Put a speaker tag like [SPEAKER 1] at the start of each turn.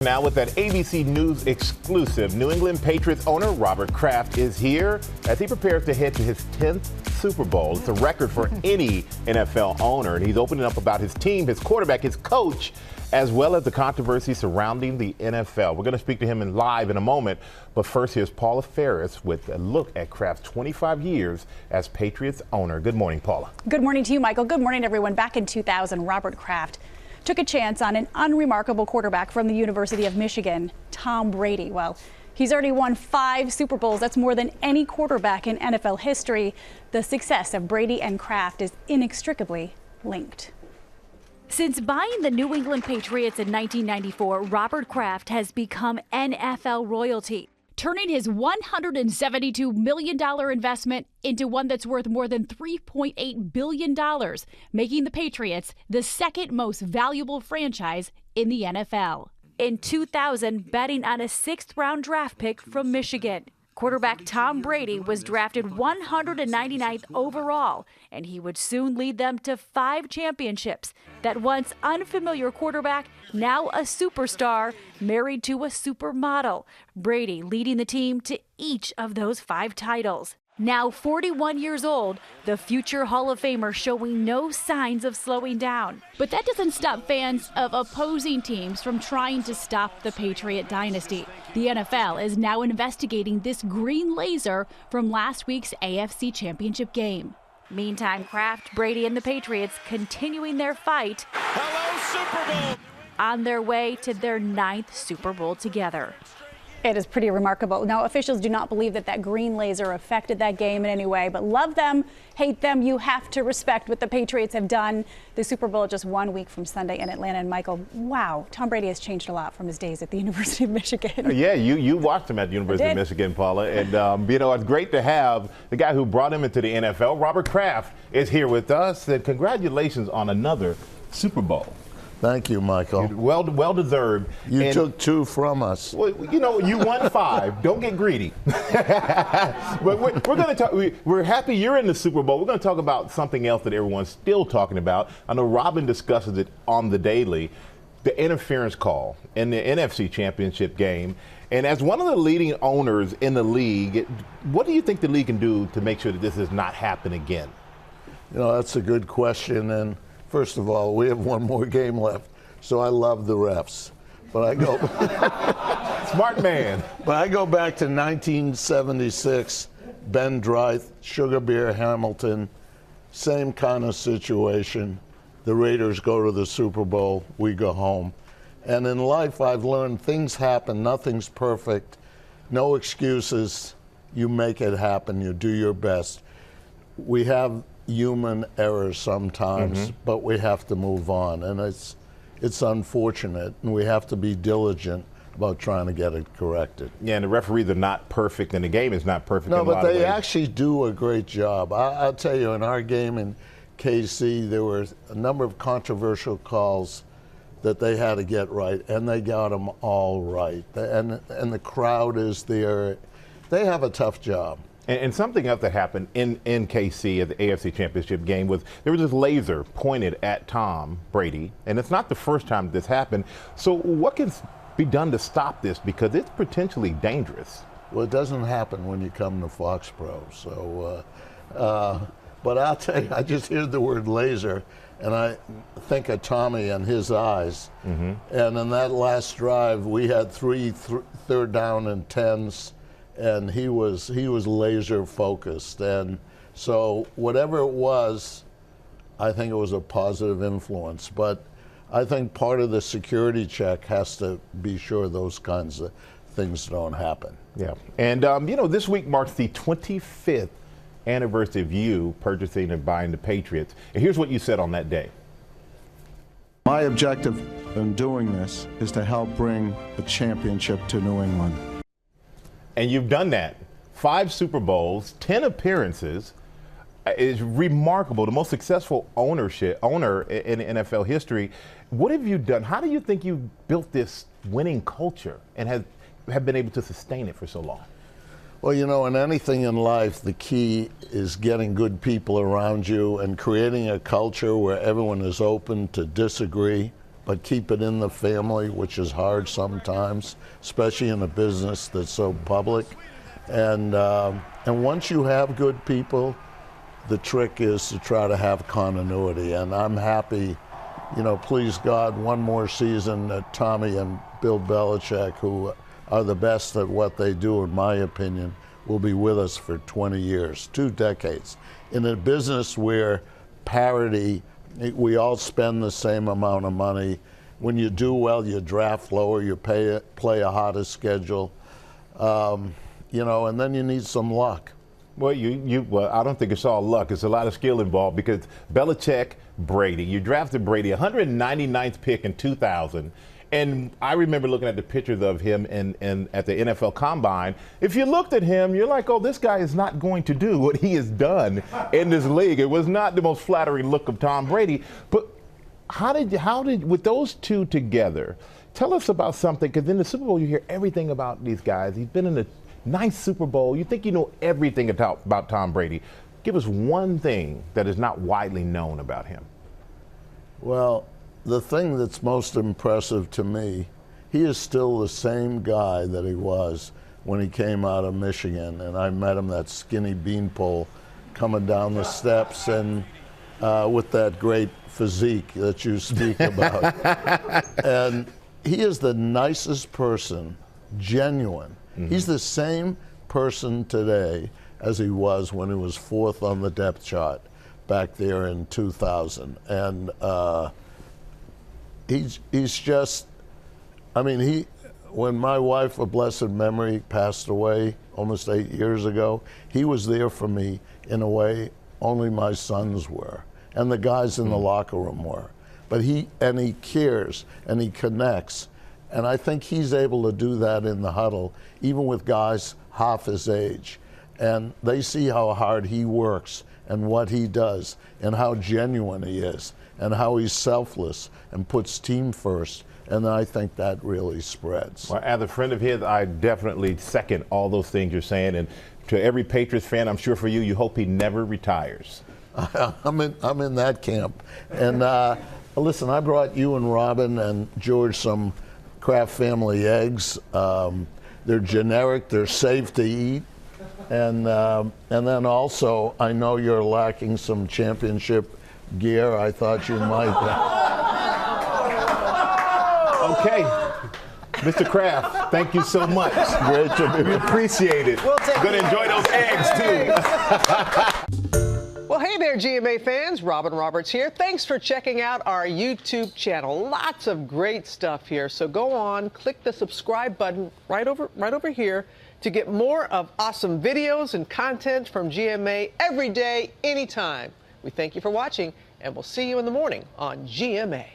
[SPEAKER 1] Now with that ABC News exclusive, New England Patriots owner Robert Kraft is here as he prepares to head to his 10th Super Bowl. It's a record for any NFL owner, and he's opening up about his team, his quarterback, his coach, as well as the controversy surrounding the NFL. We're going to speak to him live in a moment, but first here's Paula Ferris with a look at Kraft's 25 years as Patriots owner. Good morning, Paula.
[SPEAKER 2] Good morning to you, Michael. Good morning, everyone. Back in 2000, Robert Kraft took a chance on an unremarkable quarterback from the University of Michigan, Tom Brady. Well, he's already won 5 Super Bowls. That's more than any quarterback in NFL history. The success of Brady and Kraft is inextricably linked.
[SPEAKER 3] Since buying the New England Patriots in 1994, Robert Kraft has become NFL royalty, turning his $172 million investment into one that's worth more than $3.8 billion, making the Patriots the second most valuable franchise in the NFL. In 2000, betting on a 6th-round draft pick from Michigan. Quarterback Tom Brady was drafted 199th overall, and he would soon lead them to 5 championships. That once unfamiliar quarterback, now a superstar, married to a supermodel. Brady leading the team to each of those 5 titles. Now 41 years old, the future Hall of Famer showing no signs of slowing down.
[SPEAKER 2] But that doesn't stop fans of opposing teams from trying to stop the Patriot dynasty. The NFL is now investigating this green laser from last week's AFC Championship game.
[SPEAKER 3] Meantime, Kraft, Brady, and the Patriots continuing their fight.
[SPEAKER 4] Hello, Super Bowl!
[SPEAKER 3] On their way to their 9th Super Bowl together.
[SPEAKER 2] It is pretty remarkable. Now, officials do not believe that green laser affected that game in any way, but love them, hate them, you have to respect what the Patriots have done. The Super Bowl just 1 week from Sunday in Atlanta. And Michael, wow, Tom Brady has changed a lot from his days at the University of Michigan.
[SPEAKER 1] Yeah, you watched him at the University of Michigan, Paula, and it's great to have the guy who brought him into the NFL. Robert Kraft is here with us, and congratulations on another Super Bowl.
[SPEAKER 5] Thank you, Michael.
[SPEAKER 1] Well deserved.
[SPEAKER 5] You took 2 from us.
[SPEAKER 1] Well, you won 5. Don't get greedy. But we're going to talk. We're happy you're in the Super Bowl. We're going to talk about something else that everyone's still talking about. I know Robin discusses it on the daily, the interference call in the NFC Championship game. And as one of the leading owners in the league, what do you think the league can do to make sure that this does not happen again?
[SPEAKER 5] That's a good question. And first of all, we have 1 more game left, so I love the refs. But I go
[SPEAKER 1] smart man.
[SPEAKER 5] But I go back to 1976, Ben Dryth, Sugar Bear Hamilton, same kind of situation. The Raiders go to the Super Bowl, we go home. And in life, I've learned things happen, nothing's perfect, no excuses. You make it happen, you do your best. We have human errors sometimes, but we have to move on, and it's unfortunate, and we have to be diligent about trying to get it corrected.
[SPEAKER 1] Yeah, and the referees are not perfect, and the game is not perfect.
[SPEAKER 5] No,
[SPEAKER 1] in a lot
[SPEAKER 5] but
[SPEAKER 1] of
[SPEAKER 5] they
[SPEAKER 1] ways.
[SPEAKER 5] actually do a great job. I'll tell you, in our game in KC, there were a number of controversial calls that they had to get right, and they got them all right. And the crowd is there. They have a tough job.
[SPEAKER 1] And something else that happened in KC at the AFC Championship game was there was this laser pointed at Tom Brady, and it's not the first time this happened. So what can be done to stop this, because it's potentially dangerous?
[SPEAKER 5] Well, it doesn't happen when you come to Foxborough. So, but I'll tell you, I just hear the word laser, and I think of Tommy and his eyes. And in that last drive, we had 3 third down and 10s. And he was laser focused, and so whatever it was, I think it was a positive influence. But I think part of the security check has to be sure those kinds of things don't happen.
[SPEAKER 1] Yeah, and this week marks the 25th anniversary of you purchasing and buying the Patriots. And here's what you said on that day.
[SPEAKER 6] My objective in doing this is to help bring a championship to New England.
[SPEAKER 1] And you've done that. 5 Super Bowls, 10 appearances. It's remarkable. The most successful owner in NFL history. What have you done? How do you think you built this winning culture and have been able to sustain it for so long?
[SPEAKER 5] Well, in anything in life, the key is getting good people around you and creating a culture where everyone is open to disagree but keep it in the family, which is hard sometimes, especially in a business that's so public. And once you have good people, the trick is to try to have continuity. And I'm happy, you know, please God, one more season that Tommy and Bill Belichick, who are the best at what they do, in my opinion, will be with us for 20 years, 2 decades. In a business where parity, we all spend the same amount of money. When you do well, you draft lower, you play a hotter schedule, you know, and then you need some luck.
[SPEAKER 1] Well, well, I don't think it's all luck. It's a lot of skill involved because Belichick, Brady, you drafted Brady, 199th pick in 2000. And I remember looking at the pictures of him at the NFL Combine. If you looked at him, you're like, oh, this guy is not going to do what he has done in this league. It was not the most flattering look of Tom Brady. But how did with those two together, tell us about something, because in the Super Bowl you hear everything about these guys. He's been in the 9th Super Bowl. You think you know everything about Tom Brady. Give us one thing that is not widely known about him.
[SPEAKER 5] Well, the thing that's most impressive to me, he is still the same guy that he was when he came out of Michigan. And I met him, that skinny beanpole, coming down the steps, and with that great physique that you speak about. And he is the nicest person, genuine. Mm-hmm. He's the same person today as he was when he was 4th on the depth chart back there in 2000. And he's just, I mean, when my wife of blessed memory passed away almost 8 years ago, he was there for me in a way only my sons were, and the guys in the locker room were. But he cares, and he connects. And I think he's able to do that in the huddle, even with guys half his age. And they see how hard he works and what he does and how genuine he is and how he's selfless and puts team first. And I think that really spreads.
[SPEAKER 1] Well, as a friend of his, I definitely second all those things you're saying. And to every Patriots fan, I'm sure for you, you hope he never retires.
[SPEAKER 5] I'm in that camp. And listen, I brought you and Robin and George some Kraft family eggs. They're generic, they're safe to eat. And then also, I know you're lacking some championship gear. I thought you might.
[SPEAKER 1] Okay. Mr. Kraft, thank you so much.
[SPEAKER 5] Great to be.
[SPEAKER 1] We appreciate it.
[SPEAKER 7] We'll take
[SPEAKER 1] Gonna enjoy those eggs, too.
[SPEAKER 7] Well, hey there, GMA fans. Robin Roberts here. Thanks for checking out our YouTube channel. Lots of great stuff here. So go on, click the subscribe button right over here to get more of awesome videos and content from GMA every day, anytime. We thank you for watching, and we'll see you in the morning on GMA.